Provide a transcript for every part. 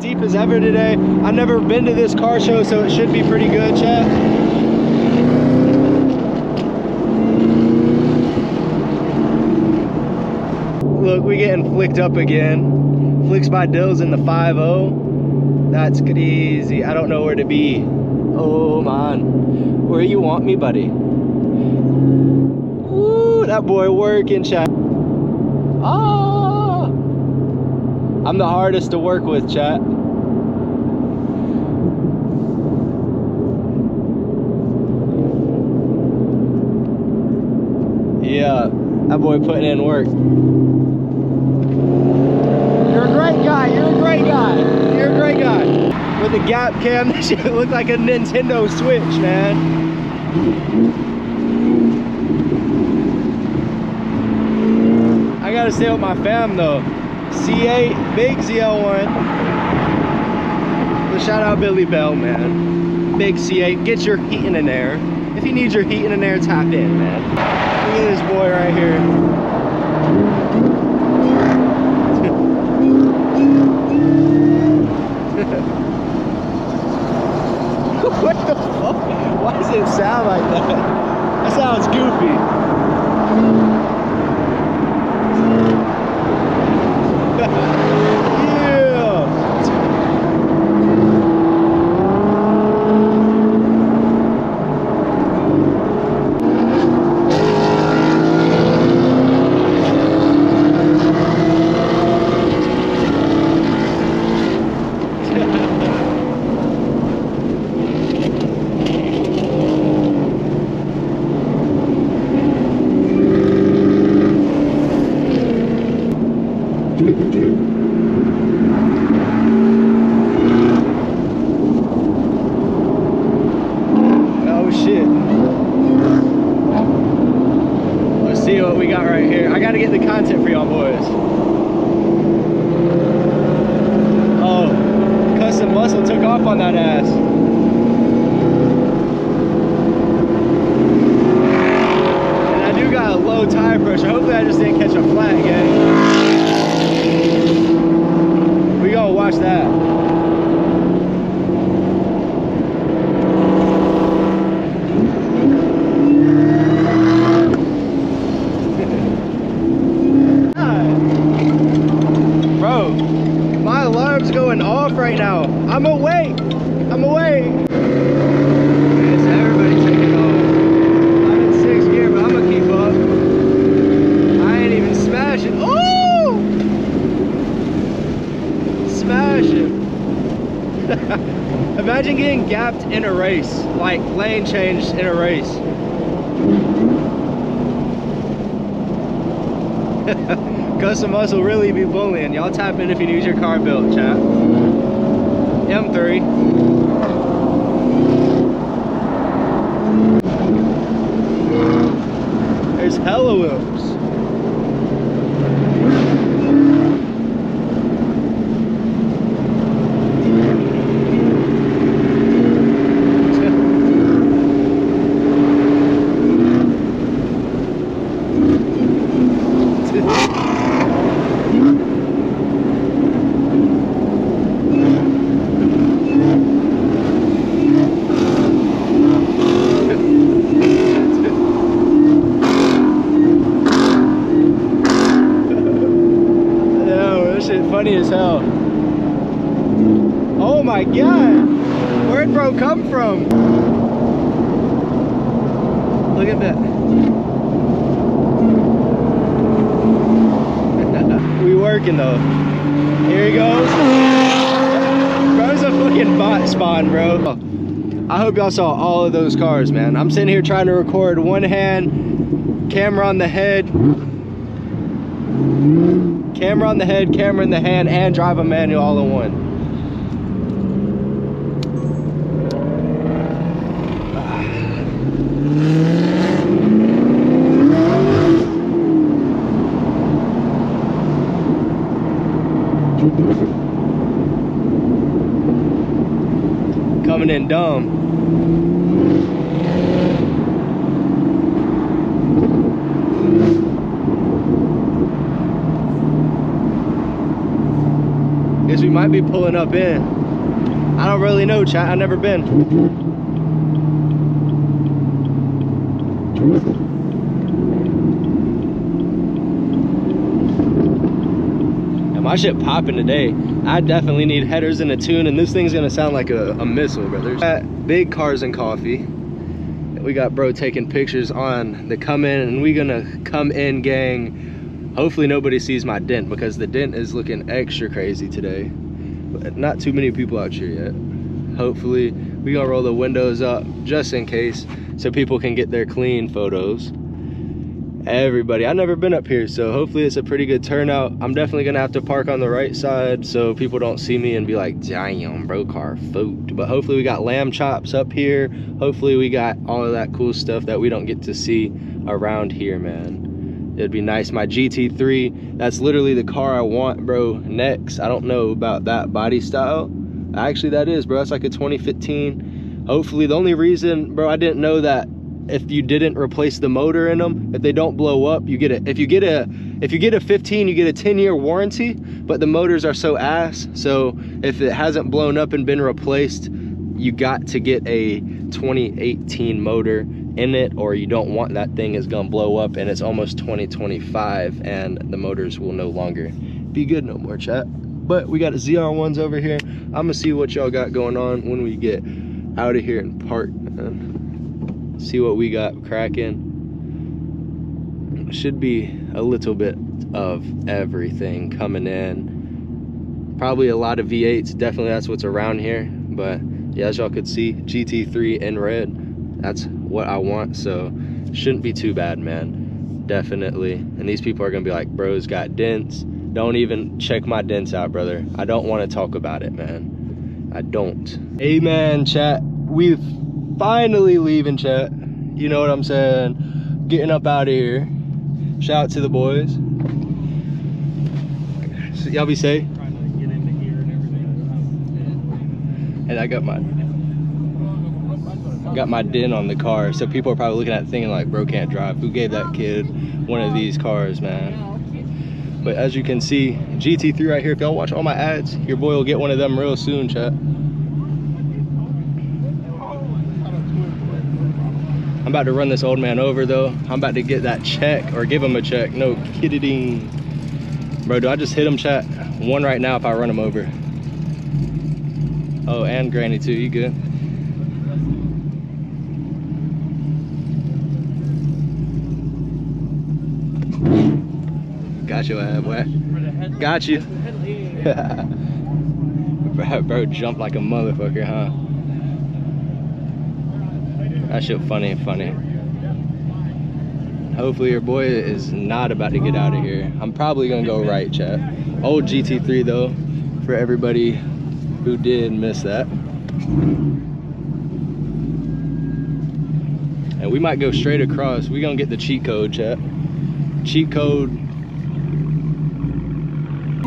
deep as ever today. I've never been to this car show, so it should be pretty good, chat. Look, we getting flicked up again. Flicks by Dills in the 5.0. That's crazy. I don't know where to be. Oh man, where you want me, buddy? Ooh, that boy working, chat. Ah, I'm the hardest to work with, chat. Yeah, that boy putting in work. You're a great guy, you're a great guy, you're a great guy. With the gap cam, that shit looked like a Nintendo Switch, man. I gotta stay with my fam though. C8, big ZL1. But shout out Billy Bell, man. Big C8, get your heating in there. If you need your heating in there, tap in, man. Look at this boy right here. What the fuck? Why does it sound like that? That sounds goofy. Oh shit. Let's see what we got right here. I gotta get the content for y'all boys. Oh, Custom Muscle took off on that ass. And I do got a low tire pressure. Hopefully I just didn't catch a flat, gang. We gonna watch that. Bro, my alarm's going off right now. I'm awake. I'm awake. Yes, everybody taking off. I'm in 6th gear, but I'm gonna keep up. I ain't even smashing. Oh! Smashing. Imagine getting gapped in a race, like lane changed in a race. Custom Muscle really be bullying. Y'all tap in if you need your car built, chat. M3. There's hella whoops. Funny as hell. Oh my god, where'd bro come from? Look at that. We working though. Here he goes. Bro's a fucking bot spawn, bro. I hope y'all saw all of those cars, man. I'm sitting here trying to record one hand, camera on the head. Camera on the head, camera in the hand, and drive a manual all in one. Coming in dumb. Guess we might be pulling up in. I don't really know, chat. I've never been. And my shit popping today. I definitely need headers and a tune, and this thing's gonna sound like a missile, brothers. At Big Cars and Coffee. We got bro taking pictures on the come in, and we gonna come in gang. Hopefully nobody sees my dent, because the dent is looking extra crazy today. But not too many people out here yet. Hopefully we gonna roll the windows up just in case, so people can get their clean photos. Everybody, I've never been up here, so hopefully it's a pretty good turnout. I'm definitely gonna have to park on the right side so people don't see me and be like, damn bro, car food. But hopefully we got lamb chops up here. Hopefully we got all of that cool stuff that we don't get to see around here, man. It'd be nice. My GT3, that's literally the car I want, bro, next. I don't know about that body style. Actually that is, bro, that's like a 2015. Hopefully, the only reason, bro, I didn't know that if you didn't replace the motor in them, if they don't blow up, you get if you get a 15, you get a 10-year warranty. But the motors are so ass, so if it hasn't blown up and been replaced, you got to get a 2018 motor in it, or you don't want that thing is gonna blow up and it's almost 2025 and the motors will no longer be good no more, chat. But we got ZR1s over here. I'm gonna see what y'all got going on when we get out of here and park, man. See what we got cracking. Should be a little bit of everything coming in. Probably a lot of V8s, definitely that's what's around here. But yeah, as y'all could see, GT3 in red, that's what I want, so shouldn't be too bad, man. Definitely. And these people are gonna be like, bro's got dents. Don't even check my dents out, brother. I don't want to talk about it, man. I don't. Amen, chat. We've finally leaving, chat. You know what I'm saying? Getting up out of here. Shout out to the boys. So y'all be safe. Trying to get into here and everything. And I got my dent on the car, so people are probably looking at it thinking like, bro can't drive. Who gave that kid one of these cars, man? But as you can see, GT3 right here. If y'all watch all my ads, your boy will get one of them real soon, chat. I'm about to run this old man over though. I'm about to get that check, or give him a check. No kidding. Bro, do I just hit him, chat? One right now if I run him over. Oh, and Granny too, you good? Got your ass, boy. Got you. Bro jumped like a motherfucker, huh? That shit funny. Hopefully your boy is not about to get out of here. I'm probably gonna go right, chat. Old GT3 though, for everybody who did miss that. And we might go straight across. We gonna get the cheat code, chat. Cheat code.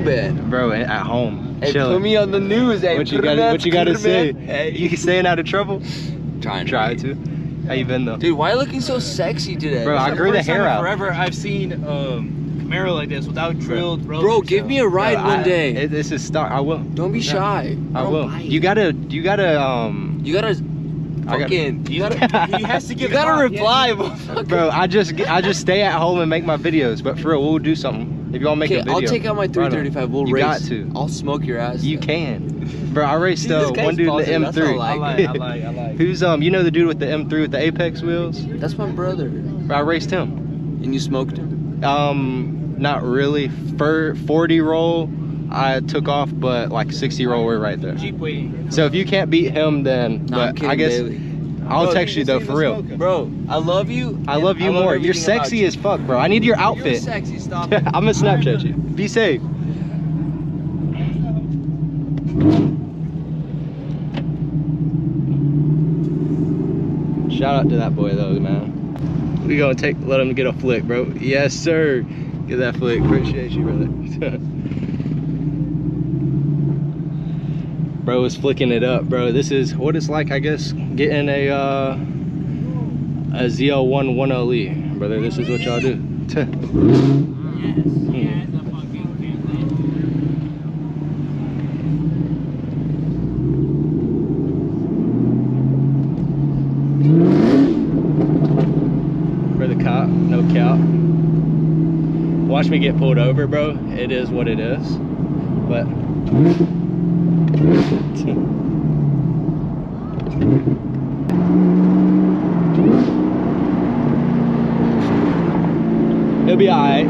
Bad. Bro, at home. Hey, chilling. put me on the news. Hey, What you gotta say? Hey. You staying out of trouble? Try to. How you been though? Dude, why are you looking so sexy today? Bro, I grew the hair out. Forever, I've seen Camaro like this without drilled rotors. Bro, give me a ride one day. This is start. I will. Don't be shy. I will. Bite. You gotta. You gotta. Fucking. He has to give. You gotta reply, motherfucker. Bro, I just stay at home and make my videos. But for real, we'll do something. If you want to make a video. I'll take out my 335. We'll race. You got to. I'll smoke your ass. You can. Bro, I raced one dude in the M3. I like. Who's you know the dude with the M3 with the Apex wheels? That's my brother. Bro, I raced him. And you smoked him? Not really. 40 roll, I took off, but like 60 roll, we're right there. Jeep waiting. So if you can't beat him, then Nah, I'm kidding, I guess Bailey. I'll text you though, for real. Bro, I love you. I love you more. You're sexy as fuck, bro. I need your outfit. You're sexy, stop. I'm gonna Snapchat you. Be safe. Shout out to that boy though, man. We gonna let him get a flick, bro. Yes, sir. Get that flick. Appreciate you, brother. Bro is flicking it up, bro. This is what it's like, I guess, getting a ZL1 1LE, brother. This is what y'all do. me get pulled over, bro. It is what it is. But he'll be alright.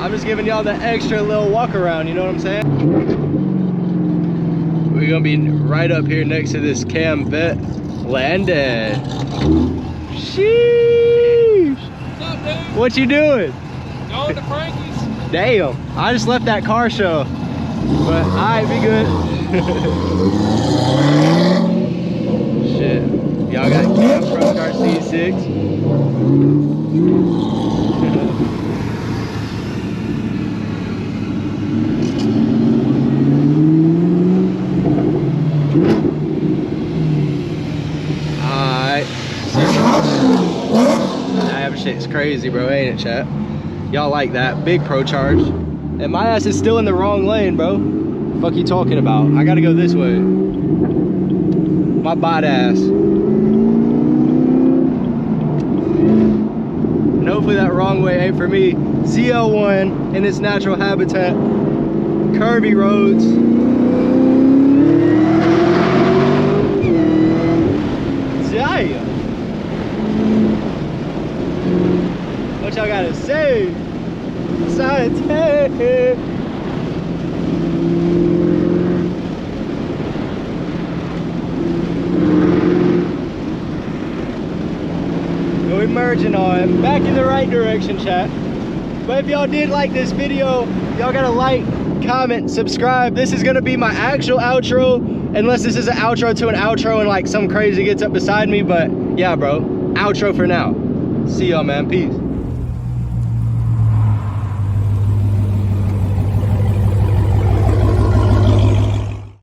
I'm just giving y'all the extra little walk around, you know what I'm saying? We're gonna be right up here next to this cam vet landed. Sheesh! What's up, dude? What you doing? Going to Frankie's. Damn, I just left that car show. But alright, be good. Shit. Y'all got Cam Pro Car C6. That shit's crazy, bro, ain't it, chat? Y'all like that big pro charge, and my ass is still in the wrong lane, bro. Fuck you talking about? I gotta go this way. My bot ass. And hopefully that wrong way ain't for me. ZL1 in its natural habitat, curvy roads. Damn. What y'all gotta say? Science. We're merging on back in the right direction, chat. But if y'all did like this video, y'all gotta like, comment, subscribe. This is gonna be my actual outro, unless this is an outro to an outro and like some crazy gets up beside me. But yeah, bro, outro for now. See y'all, man. Peace.